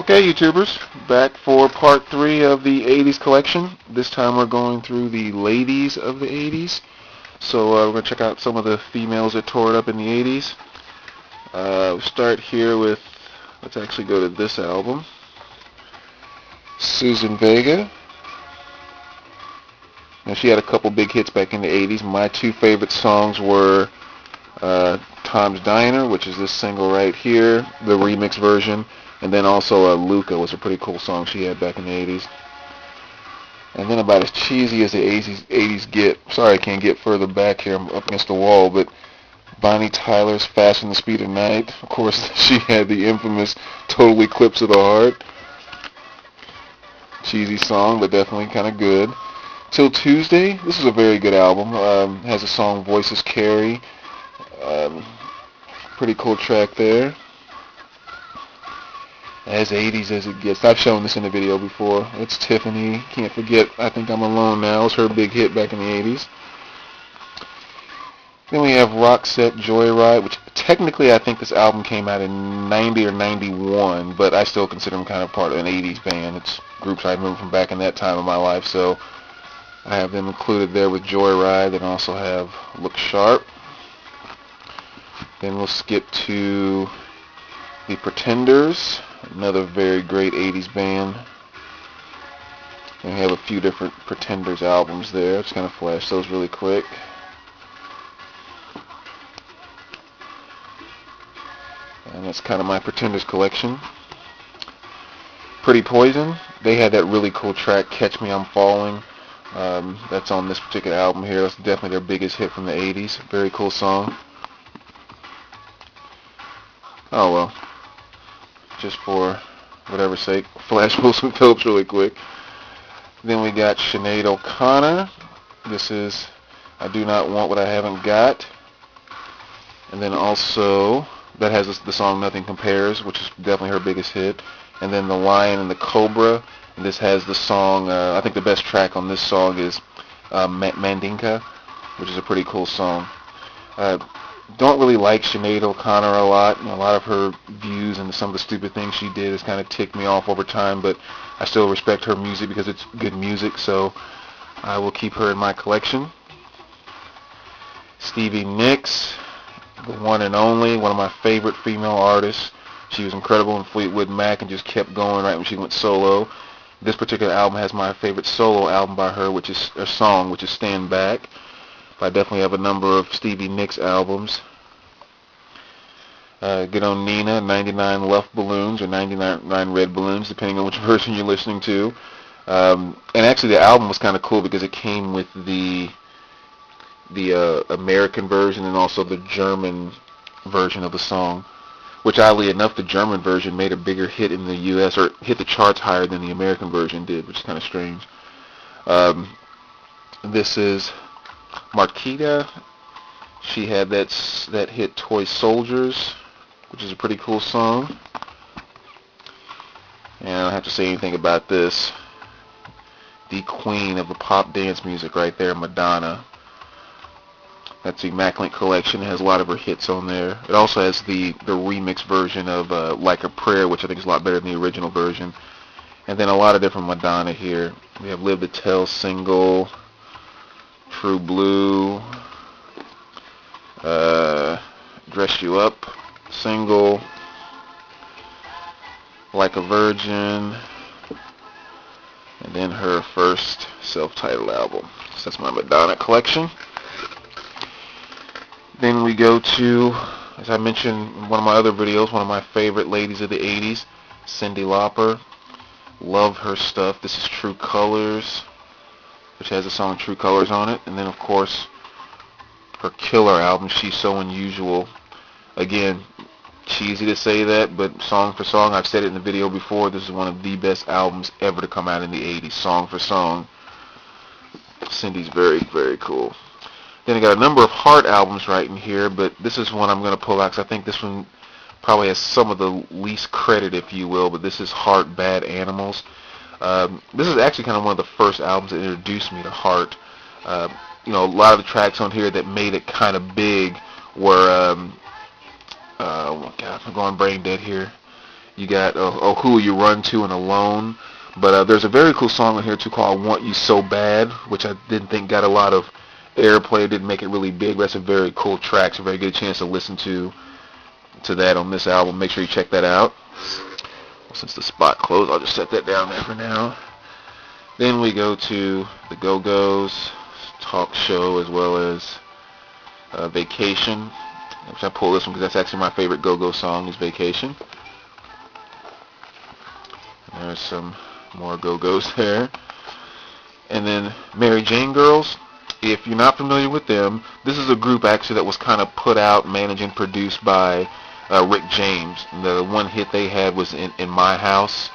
Okay, YouTubers, back for part 3 of the 80s collection. This time we're going through the ladies of the 80s. So we're going to check out some of the females that tore it up in the 80s. We'll start here with, let's actually go to this album. Susan Vega. Now she had a couple big hits back in the 80s. My two favorite songs were Tom's Diner, which is this single right here, the remix version. And then also Luca was a pretty cool song she had back in the 80s. And then about as cheesy as the 80s get, sorry I can't get further back here, I'm up against the wall, but Bonnie Tyler's Faster Than the Speed of Night. Of course, she had the infamous Total Eclipse of the Heart. Cheesy song, but definitely kind of good. Till Tuesday, this is a very good album. Has a song Voices Carry. Pretty cool track there. As 80s as it gets. I've shown this in the video before. It's Tiffany. Can't forget I Think I'm Alone Now. It was her big hit back in the 80s. Then we have Roxette Joyride, which technically I think this album came out in 90 or 91, but I still consider them kind of part of an 80s band. It's groups I remember from back in that time of my life, so I have them included there with Joyride. Then also have Look Sharp. Then we'll skip to The Pretenders, another very great 80s band. And we have a few different Pretenders albums there. Just kind of flash those really quick. And that's kind of my Pretenders collection. Pretty Poison, they had that really cool track, Catch Me I'm Falling. That's on this particular album here. That's definitely their biggest hit from the 80s. Very cool song. Oh well. Just for whatever's sake, flash Wilson Phillips really quick. Then we got Sinead O'Connor. This is I Do Not Want What I Haven't Got. And then also, that has the song Nothing Compares, which is definitely her biggest hit. And then The Lion and the Cobra. And this has the song, I think the best track on this song is Mandinka, which is a pretty cool song. Don't really like Sinead O'Connor a lot. A lot of her views and some of the stupid things she did has kind of ticked me off over time, but I still respect her music because it's good music, so I will keep her in my collection. Stevie Nicks, the one and only, one of my favorite female artists. She was incredible in Fleetwood Mac and just kept going right when she went solo. This particular album has my favorite solo album by her, which is a song, which is Stand Back. I definitely have a number of Stevie Nicks albums. Good on Nina, 99 Left Balloons or 99 Red Balloons, depending on which version you're listening to. And actually the album was kind of cool because it came with the American version and also the German version of the song, which oddly enough the German version made a bigger hit in the U.S. or hit the charts higher than the American version did, which is kind of strange. This is Marquita. She had that hit Toy Soldiers, which is a pretty cool song. And I don't have to say anything about this. The queen of the pop dance music right there, Madonna. That's the Immaculate collection. It has a lot of her hits on there. It also has the remix version of Like a Prayer, which I think is a lot better than the original version. And then a lot of different Madonna here. We have Live to Tell single, True Blue, Dress You Up single, Like a Virgin, and then her first self-titled album. So that's my Madonna collection. Then we go to, as I mentioned in one of my other videos, one of my favorite ladies of the 80s, Cyndi Lauper. Love her stuff. This is True Colors, which has the song True Colors on it. And then, of course, her killer album, She's So Unusual. Again, cheesy to say that, but song for song, I've said it in the video before, this is one of the best albums ever to come out in the 80s, song for song. Cyndi's very, very cool. Then I got a number of Heart albums right in here, but this is one I'm going to pull out because I think this one probably has some of the least credit, if you will, but this is Heart Bad Animals. This is actually kind of one of the first albums that introduced me to Heart. A lot of the tracks on here that made it kind of big were, oh my God, I'm going brain dead here. You got Oh Who Will You Run To and Alone. But there's a very cool song on here too called I Want You So Bad, which I didn't think got a lot of airplay. Didn't make it really big, but that's a very cool track. It's a very good chance to listen to that on this album. Make sure you check that out. Since the spot closed, I'll just set that down there for now. Then we go to the Go-Go's talk show as well as Vacation. Which I pulled this one because that's actually my favorite Go-Go song is Vacation. There's some more Go-Go's there. And then Mary Jane Girls. If you're not familiar with them, this is a group actually that was kind of put out, managed, and produced by Rick James. The one hit they had was in My House,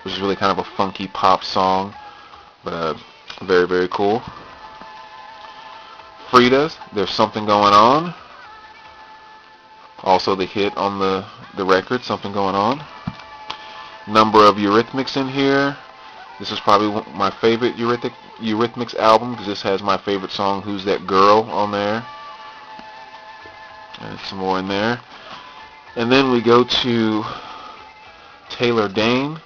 which is really kind of a funky pop song, but very, very cool. Frida's There's Something Going On. Also the hit on the record, Something Going On. Number of Eurythmics in here. This is probably my favorite Eurythmics album because this has my favorite song, Who's That Girl, on there. And some more in there. And then we go to Taylor Dayne.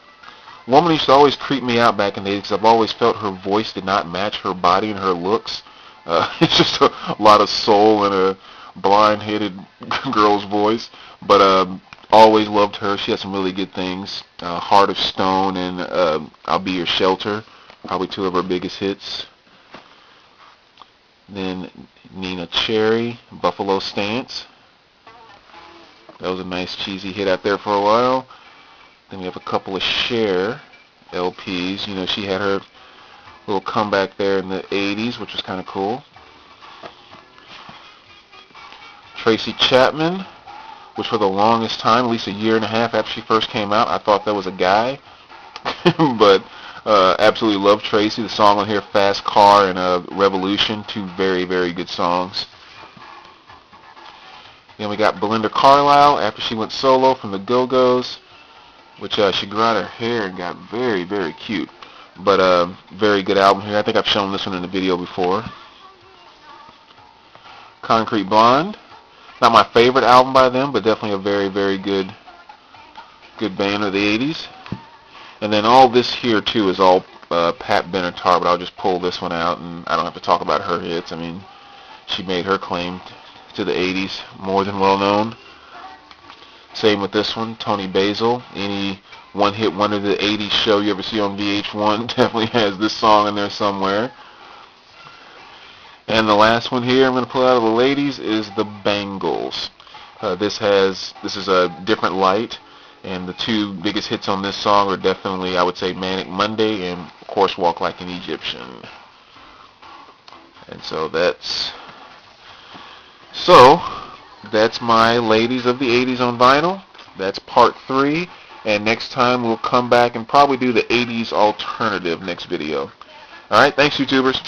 Woman used to always creep me out back in the 80s because I've always felt her voice did not match her body and her looks. It's just a lot of soul in a blind-headed girl's voice. But always loved her. She has some really good things. Heart of Stone and I'll Be Your Shelter. Probably two of her biggest hits. Then Nina Cherry, Buffalo Stance. That was a nice cheesy hit out there for a while. Then we have a couple of Cher LPs. You know, she had her little comeback there in the 80s, which was kind of cool. Tracy Chapman, which for the longest time, at least a year and a half after she first came out, I thought that was a guy. But absolutely love Tracy. The song on here, Fast Car and Revolution, two very, very good songs. Then we got Belinda Carlisle after she went solo from the Go-Go's, which she grew out her hair and got very, very cute. But very good album here. I think I've shown this one in the video before. Concrete Blonde. Not my favorite album by them, but definitely a very, very good band of the 80s. And then all this here, too, is all Pat Benatar, but I'll just pull this one out, and I don't have to talk about her hits. I mean, she made her claim to the 80s more than well known. Same with this one, Tony Basil. Any one-hit wonder of the 80s show you ever see on VH1 definitely has this song in there somewhere. And the last one here I'm going to pull out of the ladies is the Bangles. This is a Different Light, and the two biggest hits on this song are definitely, I would say, Manic Monday and, of course, Walk Like an Egyptian. And so that's my ladies of the 80s on vinyl. That's part 3. And next time we'll come back and probably do the 80s alternative next video. Alright, thanks YouTubers.